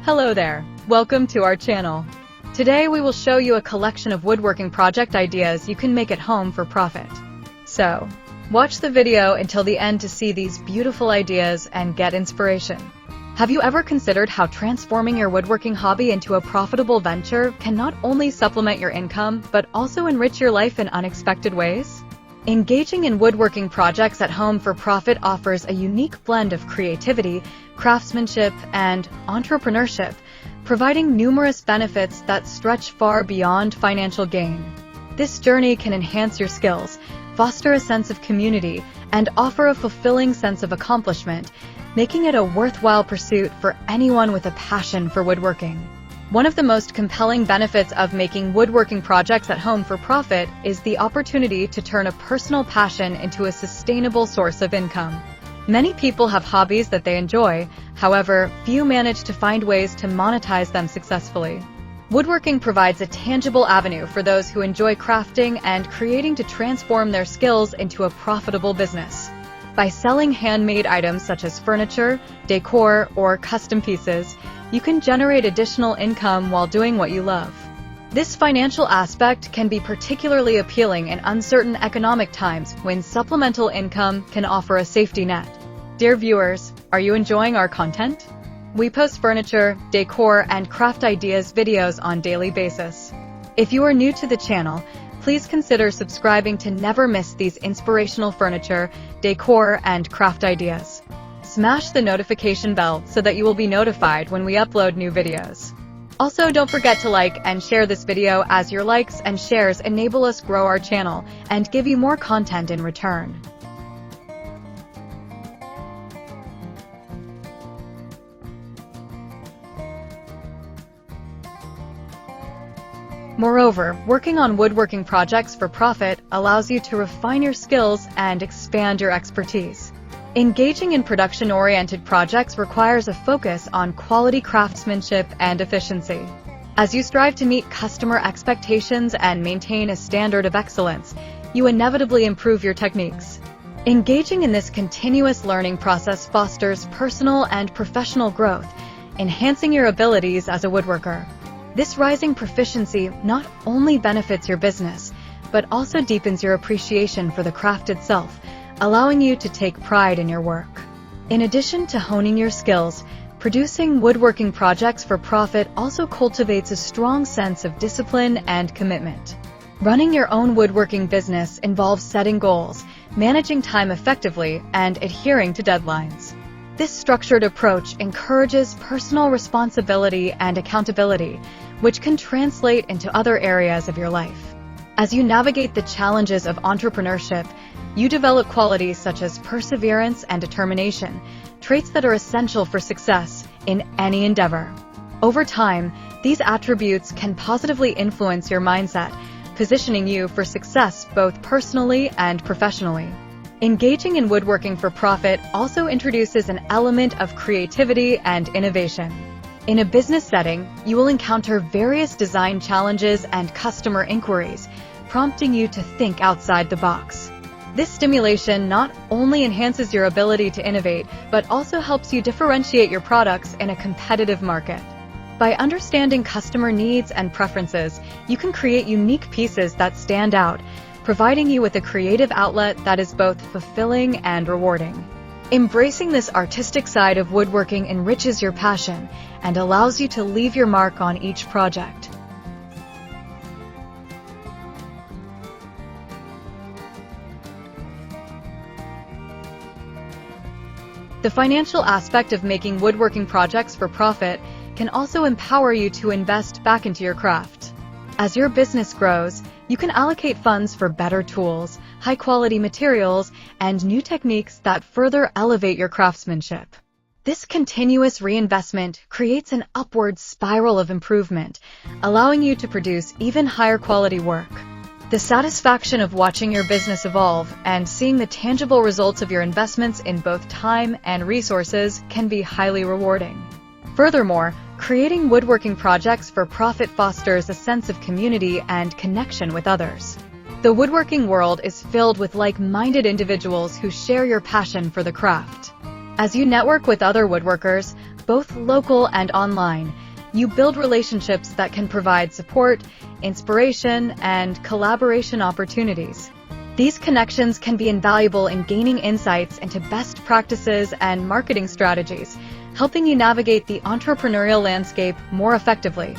Hello there, welcome to our channel. Today we will show you a collection of woodworking project ideas you can make at home for profit. So, watch the video until the end to see these beautiful ideas and get inspiration. Have you ever considered how transforming your woodworking hobby into a profitable venture can not only supplement your income, but also enrich your life in unexpected ways? Engaging in woodworking projects at home for profit offers a unique blend of creativity, craftsmanship, and entrepreneurship, providing numerous benefits that stretch far beyond financial gain. This journey can enhance your skills, foster a sense of community, and offer a fulfilling sense of accomplishment, making it a worthwhile pursuit for anyone with a passion for woodworking. One of the most compelling benefits of making woodworking projects at home for profit is the opportunity to turn a personal passion into a sustainable source of income. Many people have hobbies that they enjoy, however, few manage to find ways to monetize them successfully. Woodworking provides a tangible avenue for those who enjoy crafting and creating to transform their skills into a profitable business. By selling handmade items such as furniture, decor, or custom pieces, you can generate additional income while doing what you love. This financial aspect can be particularly appealing in uncertain economic times when supplemental income can offer a safety net. Dear viewers, are you enjoying our content? We post furniture, decor, and craft ideas videos on a daily basis. If you are new to the channel, please consider subscribing to never miss these inspirational furniture, decor, and craft ideas. Smash the notification bell so that you will be notified when we upload new videos. Also, don't forget to like and share this video, as your likes and shares enable us grow our channel and give you more content in return. Moreover, working on woodworking projects for profit allows you to refine your skills and expand your expertise. Engaging in production-oriented projects requires a focus on quality craftsmanship and efficiency. As you strive to meet customer expectations and maintain a standard of excellence, you inevitably improve your techniques. Engaging in this continuous learning process fosters personal and professional growth, enhancing your abilities as a woodworker. This rising proficiency not only benefits your business, but also deepens your appreciation for the craft itself, allowing you to take pride in your work. In addition to honing your skills, producing woodworking projects for profit also cultivates a strong sense of discipline and commitment. Running your own woodworking business involves setting goals, managing time effectively, and adhering to deadlines. This structured approach encourages personal responsibility and accountability, which can translate into other areas of your life. As you navigate the challenges of entrepreneurship, you develop qualities such as perseverance and determination, traits that are essential for success in any endeavor. Over time, these attributes can positively influence your mindset, positioning you for success both personally and professionally. Engaging in woodworking for profit also introduces an element of creativity and innovation. In a business setting, you will encounter various design challenges and customer inquiries, prompting you to think outside the box. This stimulation not only enhances your ability to innovate, but also helps you differentiate your products in a competitive market. By understanding customer needs and preferences, you can create unique pieces that stand out, providing you with a creative outlet that is both fulfilling and rewarding. Embracing this artistic side of woodworking enriches your passion and allows you to leave your mark on each project. The financial aspect of making woodworking projects for profit can also empower you to invest back into your craft. As your business grows, you can allocate funds for better tools, high-quality materials, and new techniques that further elevate your craftsmanship. This continuous reinvestment creates an upward spiral of improvement, allowing you to produce even higher quality work. The satisfaction of watching your business evolve and seeing the tangible results of your investments in both time and resources can be highly rewarding. Furthermore, creating woodworking projects for profit fosters a sense of community and connection with others. The woodworking world is filled with like-minded individuals who share your passion for the craft. As you network with other woodworkers, both local and online, you build relationships that can provide support, inspiration, and collaboration opportunities. These connections can be invaluable in gaining insights into best practices and marketing strategies, helping you navigate the entrepreneurial landscape more effectively.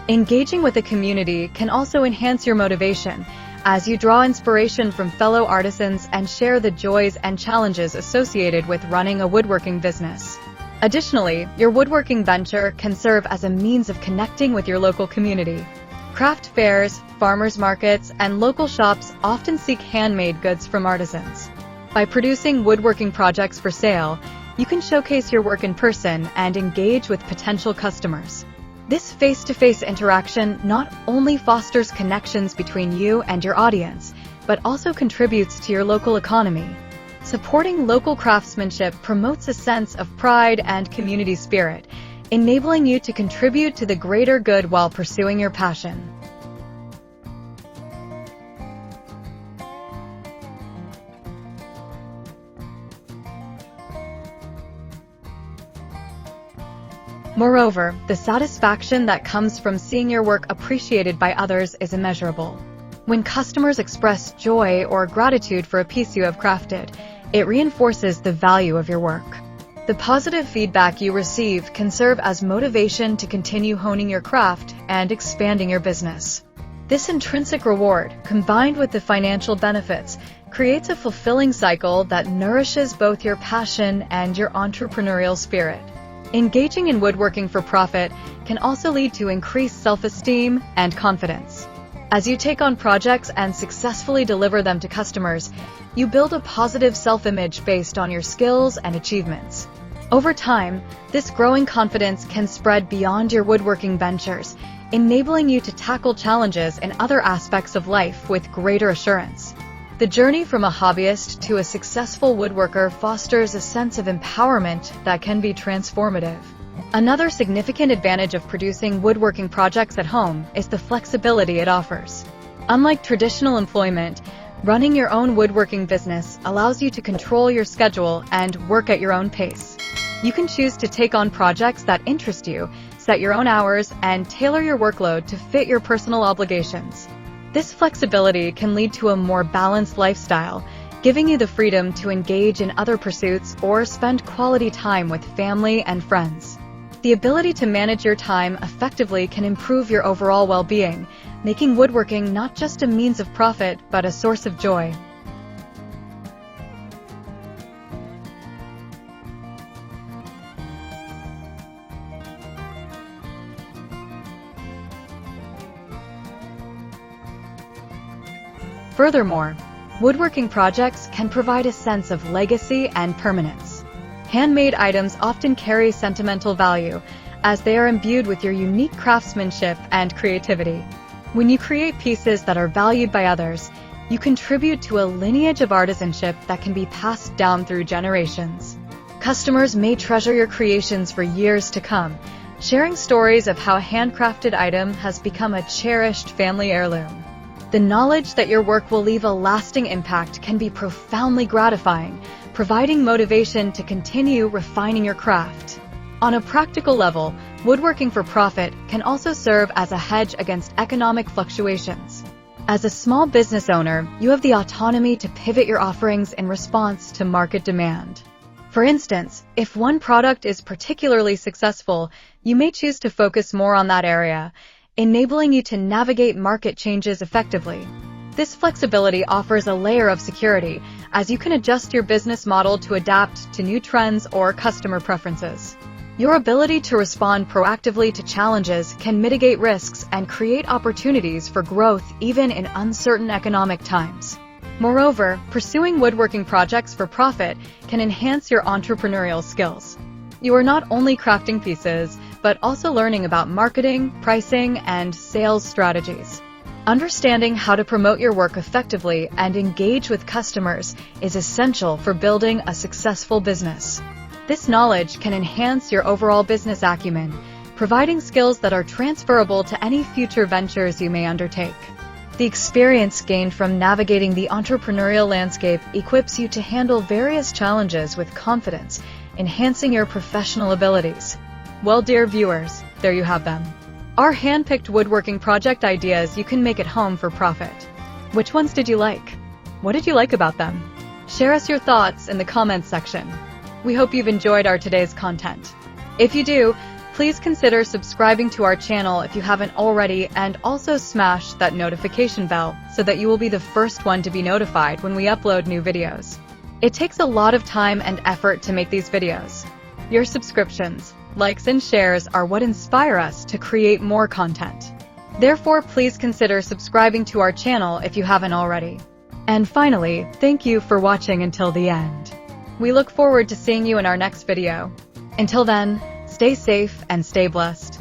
Engaging with a community can also enhance your motivation, as you draw inspiration from fellow artisans and share the joys and challenges associated with running a woodworking business. Additionally, your woodworking venture can serve as a means of connecting with your local community. Craft fairs, farmers markets, and local shops often seek handmade goods from artisans. By producing woodworking projects for sale, you can showcase your work in person and engage with potential customers. This face-to-face interaction not only fosters connections between you and your audience, but also contributes to your local economy. Supporting local craftsmanship promotes a sense of pride and community spirit, enabling you to contribute to the greater good while pursuing your passion. Moreover, the satisfaction that comes from seeing your work appreciated by others is immeasurable. When customers express joy or gratitude for a piece you have crafted, it reinforces the value of your work. The positive feedback you receive can serve as motivation to continue honing your craft and expanding your business. This intrinsic reward, combined with the financial benefits, creates a fulfilling cycle that nourishes both your passion and your entrepreneurial spirit. Engaging in woodworking for profit can also lead to increased self-esteem and confidence. As you take on projects and successfully deliver them to customers, you build a positive self-image based on your skills and achievements. Over time, this growing confidence can spread beyond your woodworking ventures, enabling you to tackle challenges in other aspects of life with greater assurance. The journey from a hobbyist to a successful woodworker fosters a sense of empowerment that can be transformative. Another significant advantage of producing woodworking projects at home is the flexibility it offers. Unlike traditional employment, running your own woodworking business allows you to control your schedule and work at your own pace. You can choose to take on projects that interest you, set your own hours, and tailor your workload to fit your personal obligations. This flexibility can lead to a more balanced lifestyle, giving you the freedom to engage in other pursuits or spend quality time with family and friends. The ability to manage your time effectively can improve your overall well-being, making woodworking not just a means of profit, but a source of joy. Furthermore, woodworking projects can provide a sense of legacy and permanence. Handmade items often carry sentimental value, as they are imbued with your unique craftsmanship and creativity. When you create pieces that are valued by others, you contribute to a lineage of artisanship that can be passed down through generations. Customers may treasure your creations for years to come, sharing stories of how a handcrafted item has become a cherished family heirloom. The knowledge that your work will leave a lasting impact can be profoundly gratifying, providing motivation to continue refining your craft. On a practical level, woodworking for profit can also serve as a hedge against economic fluctuations. As a small business owner, you have the autonomy to pivot your offerings in response to market demand. For instance, if one product is particularly successful, you may choose to focus more on that area, enabling you to navigate market changes effectively. This flexibility offers a layer of security, as you can adjust your business model to adapt to new trends or customer preferences. Your ability to respond proactively to challenges can mitigate risks and create opportunities for growth even in uncertain economic times. Moreover, pursuing woodworking projects for profit can enhance your entrepreneurial skills. You are not only crafting pieces, but also learning about marketing, pricing, and sales strategies. Understanding how to promote your work effectively and engage with customers is essential for building a successful business. This knowledge can enhance your overall business acumen, providing skills that are transferable to any future ventures you may undertake. The experience gained from navigating the entrepreneurial landscape equips you to handle various challenges with confidence, enhancing your professional abilities. Well, dear viewers, there you have them. Our hand-picked woodworking project ideas you can make at home for profit. Which ones did you like? What did you like about them? Share us your thoughts in the comments section. We hope you've enjoyed our today's content. If you do, please consider subscribing to our channel if you haven't already, and also smash that notification bell so that you will be the first one to be notified when we upload new videos. It takes a lot of time and effort to make these videos. Your subscriptions, likes and shares are what inspire us to create more content. Therefore, please consider subscribing to our channel if you haven't already. And finally, thank you for watching until the end. We look forward to seeing you in our next video. Until then, stay safe and stay blessed.